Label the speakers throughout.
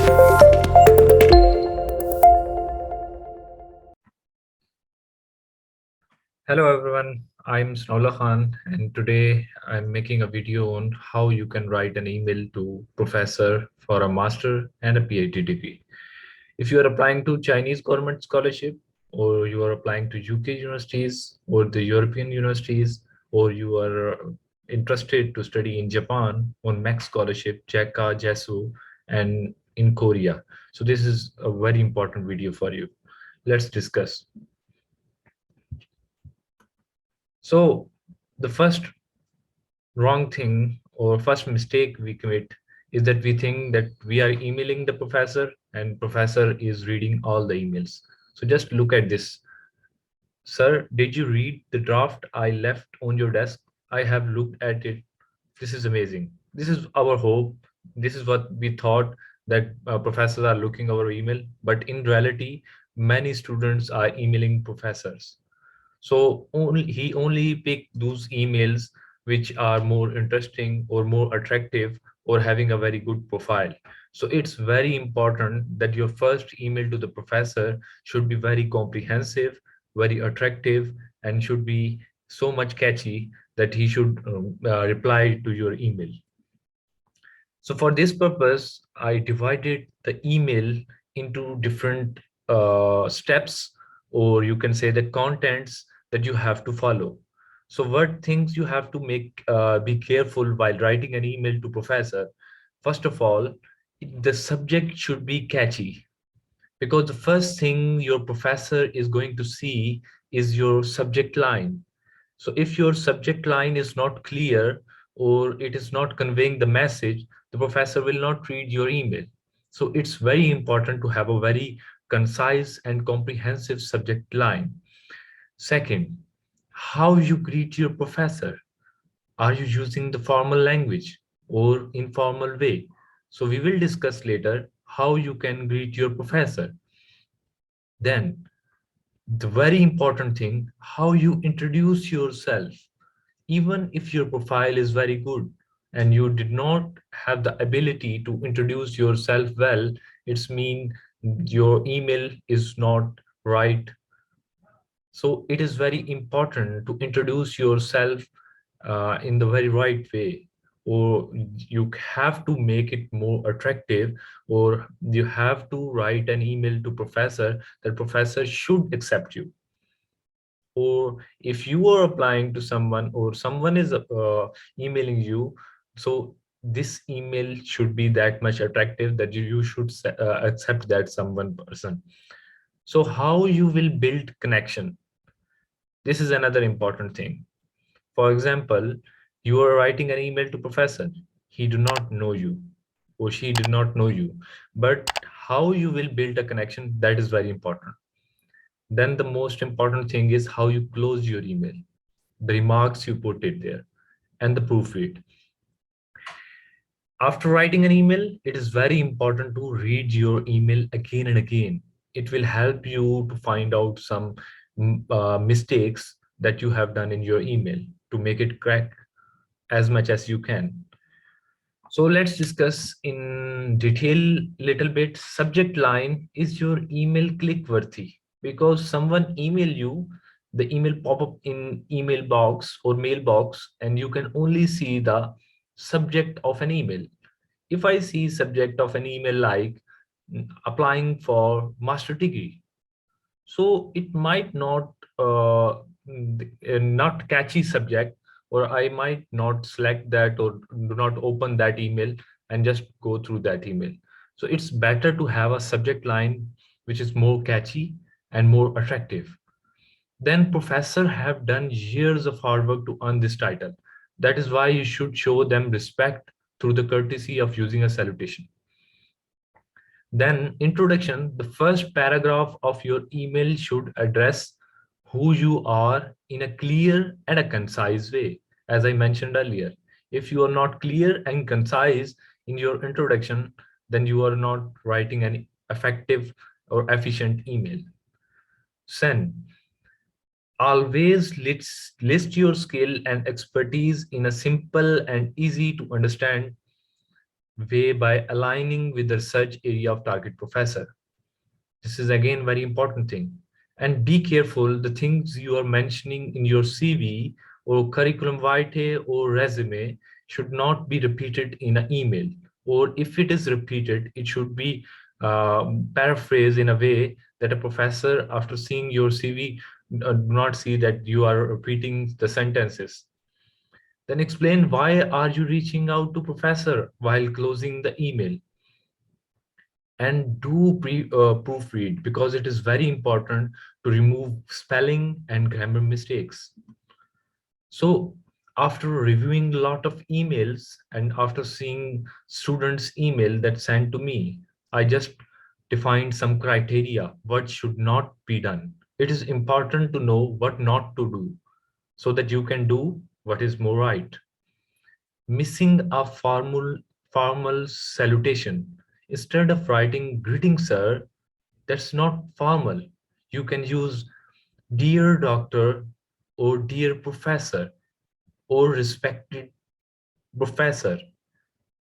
Speaker 1: Hello everyone, I'm Snaula Khan and today I'm making a video on how you can write an email to professor for a master and a PhD degree. If you are applying to Chinese government scholarship or you are applying to UK universities or the European universities or you are interested to study in Japan on MEXT scholarship, JECA, JESU and in Korea. So this is a very important video for you. Let's discuss. So the first wrong thing or first mistake we commit is that we think that we are emailing the professor and professor is reading all the emails. So just look at this. Sir, did you read the draft I left on your desk? I have looked at it. This is amazing. This is our hope. This is what we thought that professors are looking our email. But in reality, many students are emailing professors. So he only picked those emails which are more interesting or more attractive or having a very good profile. So it's very important that your first email to the professor should be very comprehensive, very attractive, and should be so much catchy that he should reply to your email. So for this purpose, I divided the email into different steps, or you can say the contents that you have to follow. So what things you have to make be careful while writing an email to professor. First of all, the subject should be catchy because the first thing your professor is going to see is your subject line. So if your subject line is not clear or it is not conveying the message, the professor will not read your email. So it's very important to have a very concise and comprehensive subject line. Second, how you greet your professor. Are you using the formal language or informal way? So we will discuss later how you can greet your professor. Then the very important thing, how you introduce yourself. Even if your profile is very good and you did not have the ability to introduce yourself well, it's mean your email is not right. So it is very important to introduce yourself in the very right way, or you have to make it more attractive, or you have to write an email to professor that professor should accept you. Or if you are applying to someone or someone is emailing you, so this email should be that much attractive that you should accept that someone person. So how you will build connection, this is another important thing. For example, you are writing an email to professor, he do not know you or she did not know you, but how you will build a connection, that is very important. Then the most important thing is how you close your email, the remarks you put it there, and the proofread. After writing an email, it is very important to read your email again and again. It will help you to find out some mistakes that you have done in your email to make it correct as much as you can. So let's discuss in detail little bit. Subject line, is your email click worthy? Because someone email you, the email pop up in email box or mailbox, and you can only see the subject of an email. If I see subject of an email like applying for master degree, so it might not not catchy subject, or I might not select that or do not open that email and just go through that email. So it's better to have a subject line which is more catchy and more attractive. Then professor have done years of hard work to earn this title. That is why you should show them respect through the courtesy of using a salutation. Then introduction, the first paragraph of your email should address who you are in a clear and a concise way. As I mentioned earlier, if you are not clear and concise in your introduction, then you are not writing an effective or efficient email. Send. Always list your skill and expertise in a simple and easy to understand way by aligning with the research area of target professor. This is again very important thing. And be careful, the things you are mentioning in your CV or curriculum vitae or resume should not be repeated in an email. Or if it is repeated, it should be paraphrased in a way that a professor, after seeing your CV, do not see that you are repeating the sentences. Then explain why are you reaching out to professor while closing the email, and do proofread, because it is very important to remove spelling and grammar mistakes. So after reviewing a lot of emails and after seeing students email that sent to me, I just defined some criteria what should not be done. It is important to know what not to do so that you can do what is more right. Missing a formal salutation. Instead of writing greeting sir, that's not formal. You can use dear doctor or dear professor or respected professor.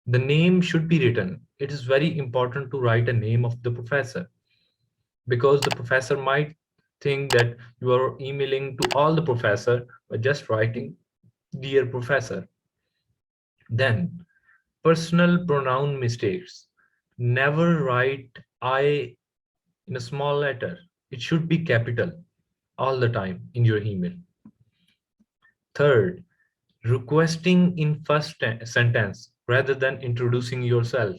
Speaker 1: The name should be written. It is very important to write a name of the professor, because the professor might think that you are emailing to all the professor by just writing dear professor. Then personal pronoun mistakes. Never write I in a small letter. It should be capital all the time in your email. Third, requesting in first sentence rather than introducing yourself.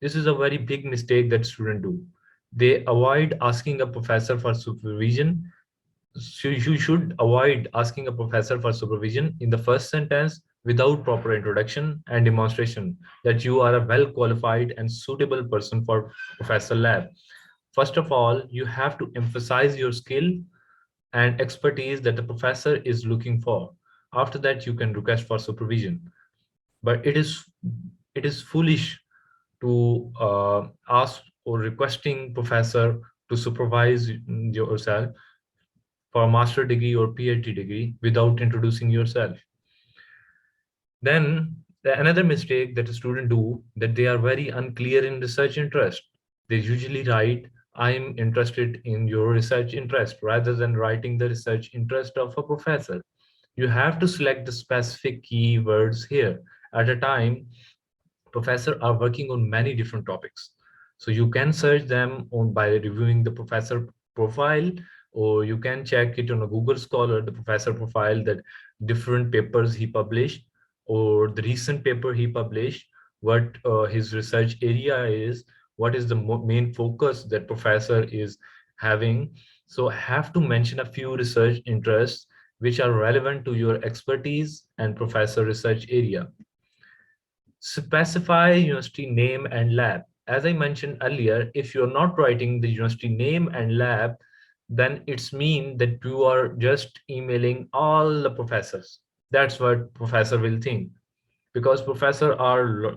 Speaker 1: This is a very big mistake that students do. They avoid asking a professor for supervision. So you should avoid asking a professor for supervision in the first sentence without proper introduction and demonstration that you are a well qualified and suitable person for professor lab. First of all, you have to emphasize your skill and expertise that the professor is looking for. After that, you can request for supervision. But it is foolish to ask or requesting professor to supervise yourself for a master degree or PhD degree without introducing yourself. Then another mistake that a student do, that they are very unclear in research interest. They usually write, I'm interested in your research interest rather than writing the research interest of a professor. You have to select the specific keywords here. At a time, professors are working on many different topics. So you can search them on by reviewing the professor profile, or you can check it on a Google Scholar, the professor profile, that different papers he published or the recent paper he published, what his research area is, what is the main focus that professor is having. So I have to mention a few research interests which are relevant to your expertise and professor research area. Specify university name and lab. As I mentioned earlier, if you're not writing the university name and lab, then it's mean that you are just emailing all the professors. That's what professor will think, because professors are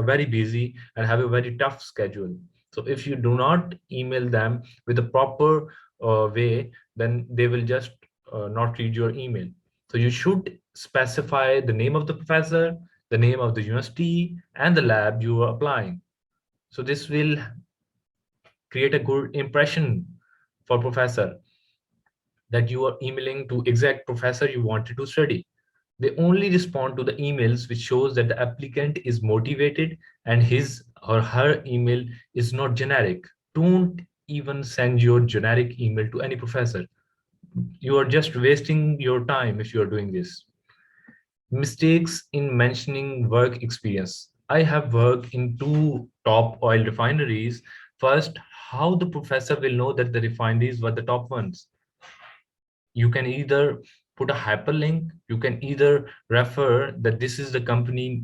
Speaker 1: very busy and have a very tough schedule. So if you do not email them with a proper way, then they will just not read your email. So you should specify the name of the professor, the name of the university, and the lab you are applying. So this will create a good impression for professor that you are emailing to exact professor you wanted to study. They only respond to the emails which shows that the applicant is motivated and his or her email is not generic. Don't even send your generic email to any professor. You are just wasting your time if you are doing this. Mistakes in mentioning work experience. I have worked in two top oil refineries. First, how the professor will know that the refineries were the top ones? You can either put a hyperlink, you can either refer that this is the company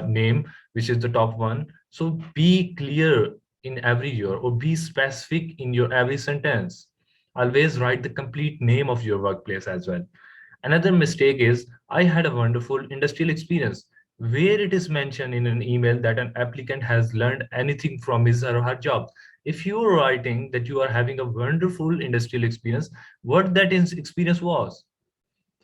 Speaker 1: name which is the top one. So be clear in every year, or be specific in your every sentence. Always write the complete name of your workplace as well. Another mistake is, I had a wonderful industrial experience, where it is mentioned in an email that an applicant has learned anything from his or her job. If you are writing that you are having a wonderful industrial experience, what that experience was.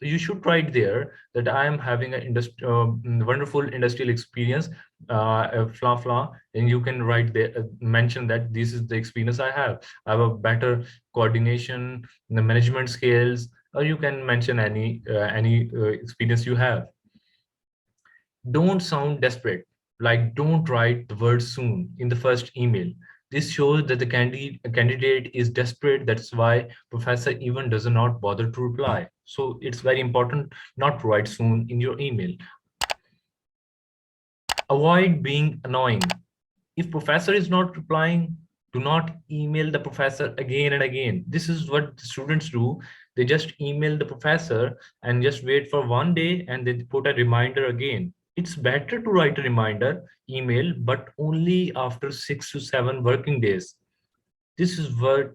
Speaker 1: you should write there that I am having a wonderful industrial experience, fla fla, and you can write there, mention that this is the experience I have. I have a better coordination, the management skills, or you can mention any experience you have. Don't sound desperate. Like, don't write the word soon in the first email. This shows that the candidate is desperate. That's why professor even does not bother to reply. So it's very important not to write soon in your email. Avoid being annoying. If professor is not replying, do not email the professor again and again. This is what the students do. They just email the professor and just wait for one day and they put a reminder again. It's better to write a reminder email, but only after 6 to 7 working days. This is what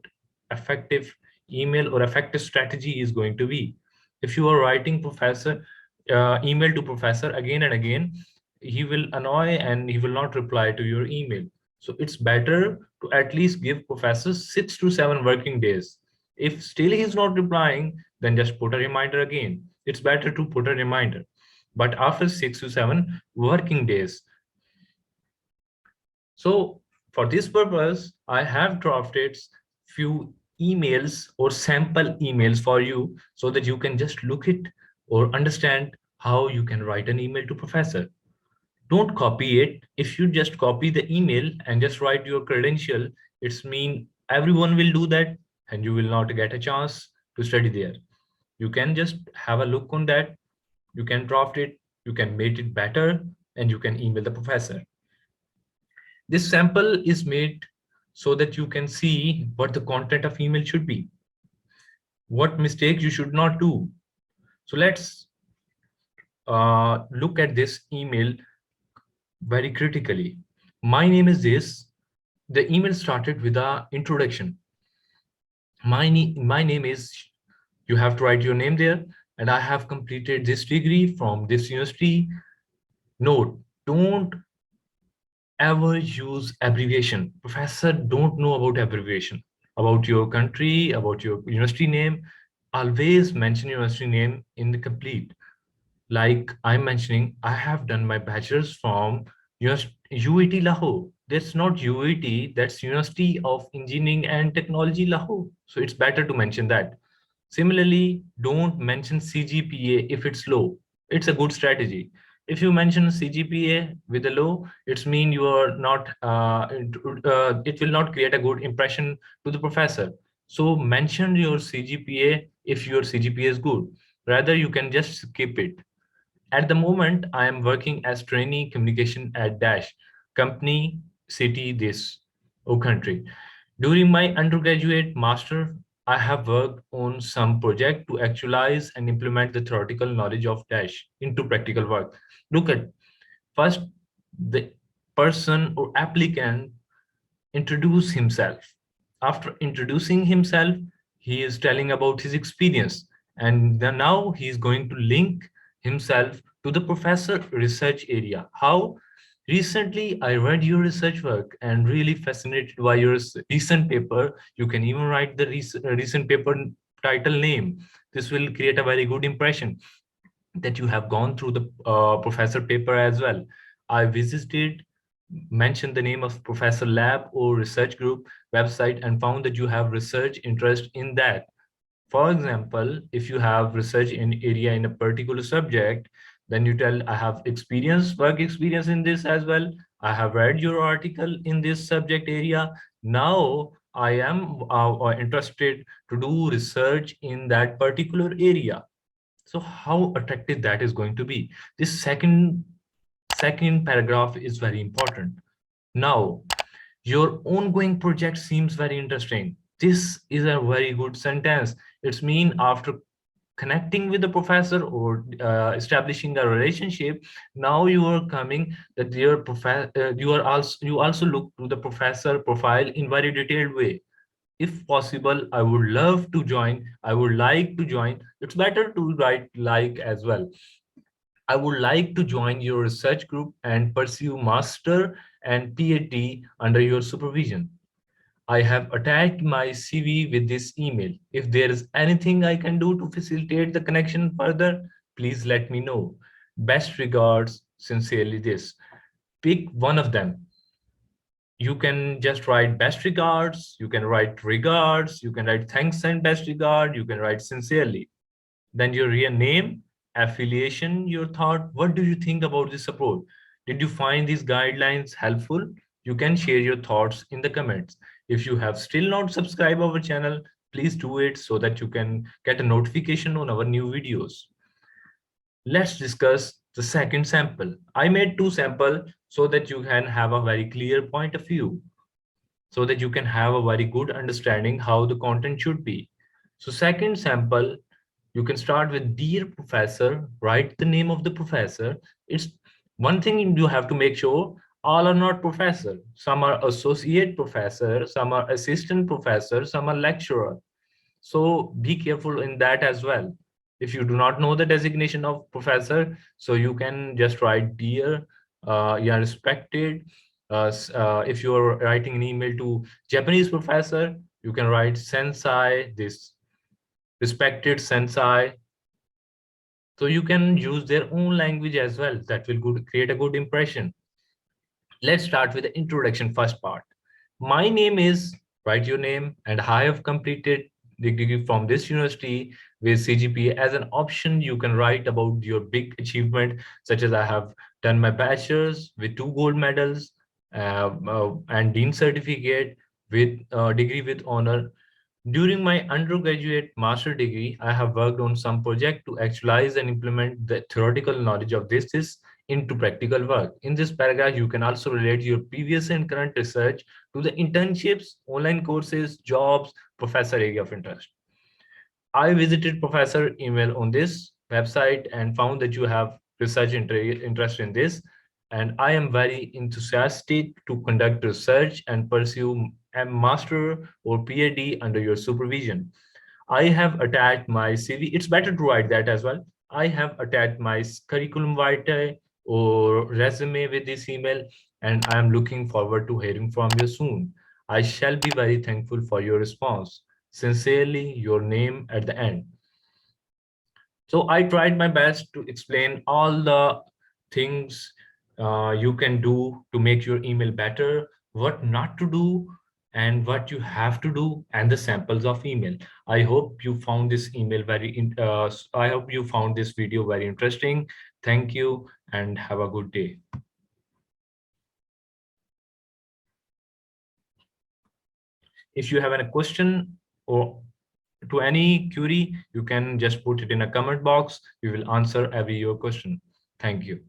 Speaker 1: effective email or effective strategy is going to be. If you are writing professor email to professor again and again, he will annoy and he will not reply to your email. So it's better to at least give professors 6 to 7 working days. If still he's not replying, then just put a reminder again. It's better to put a reminder, but after 6 to 7 working days. So for this purpose, I have drafted few emails or sample emails for you so that you can just look it or understand how you can write an email to professor. Don't copy it. If you just copy the email and just write your credential, it's mean everyone will do that and you will not get a chance to study there. You can just have a look on that. You can draft it, you can make it better, and you can email the professor. This sample is made so that you can see what the content of email should be, what mistakes you should not do. So let's look at this email very critically. My name is this. The email started with an introduction. My name is, you have to write your name there, and I have completed this degree from this university. Note, don't ever use abbreviation. Professor don't know about abbreviation, about your country, about your university name. Always mention your university name in the complete. Like I'm mentioning, I have done my bachelor's from UET Lahore. That's not UET, that's University of Engineering and Technology Lahore. So it's better to mention that. Similarly, don't mention CGPA if it's low. It's a good strategy. If you mention CGPA with a low, it's mean you are not, it will not create a good impression to the professor. So mention your CGPA if your CGPA is good. Rather, you can just skip it. At the moment, I am working as trainee communication at Dash, company, city, this, or country. During my undergraduate master, I have worked on some project to actualize and implement the theoretical knowledge of Dash into practical work. Look at first the person or applicant introduce himself. After introducing himself, he is telling about his experience, and then now he is going to link himself to the professor research area. How? Recently, I read your research work and really fascinated by your recent paper. You can even write the recent paper title name. This will create a very good impression that you have gone through the professor paper as well. I visited, mentioned the name of professor lab or research group website and found that you have research interest in that. For example, if you have research in area in a particular subject, then you tell, I have experience, work experience in this as well. I have read your article in this subject area. Now I am interested to do research in that particular area. So how attractive that is going to be. This second paragraph is very important. Now, your ongoing project seems very interesting. This is a very good sentence. It's mean after connecting with the professor or establishing a relationship, now you are coming that your you also look to the professor profile in very detailed way. If possible, I would love to join, I would like to join. It's better to write like as well. I would like to join your research group and pursue master and PhD under your supervision. I have attached my CV with this email. If there is anything I can do to facilitate the connection further, please let me know. Best regards, sincerely this. Pick one of them. You can just write best regards, you can write regards, you can write thanks and best regard, you can write sincerely. Then your real name, affiliation, your thought. What do you think about this approach? Did you find these guidelines helpful? You can share your thoughts in the comments. If you have still not subscribed our channel, please do it so that you can get a notification on our new videos. Let's discuss the second sample. I made two samples so that you can have a very clear point of view, so that you can have a very good understanding how the content should be. So second sample, you can start with dear professor, write the name of the professor. It's one thing you have to make sure all are not professor. Some are associate professor, some are assistant professor, some are lecturer. So be careful in that as well. If you do not know the designation of professor, so you can just write dear, yeah, respected. If you are writing an email to Japanese professor, you can write sensei, this respected sensei. So you can use their own language as well. That will create a good impression. Let's start with the introduction first part. My name is, write your name, and I have completed the degree from this university with CGPA. As an option, you can write about your big achievement, such as I have done my bachelor's with 2 gold medals and dean certificate with degree with honor. During my undergraduate master degree, I have worked on some project to actualize and implement the theoretical knowledge of this into practical work. In this paragraph, you can also relate your previous and current research to the internships, online courses, jobs, professor area of interest. I visited Professor email on this website and found that you have research interest in this. And I am very enthusiastic to conduct research and pursue a master or PhD under your supervision. I have attached my CV. It's better to write that as well. I have attached my curriculum vitae or resume with this email, and I am looking forward to hearing from you soon. I shall be very thankful for your response. Sincerely, your name at the end. So I tried my best to explain all the things you can do to make your email better, what not to do, and what you have to do, and the samples of email. I hope you found this I hope you found this video very interesting. Thank you and have a good day. If you have any question or to any query, you can just put it in a comment box. We will answer every your question. Thank you.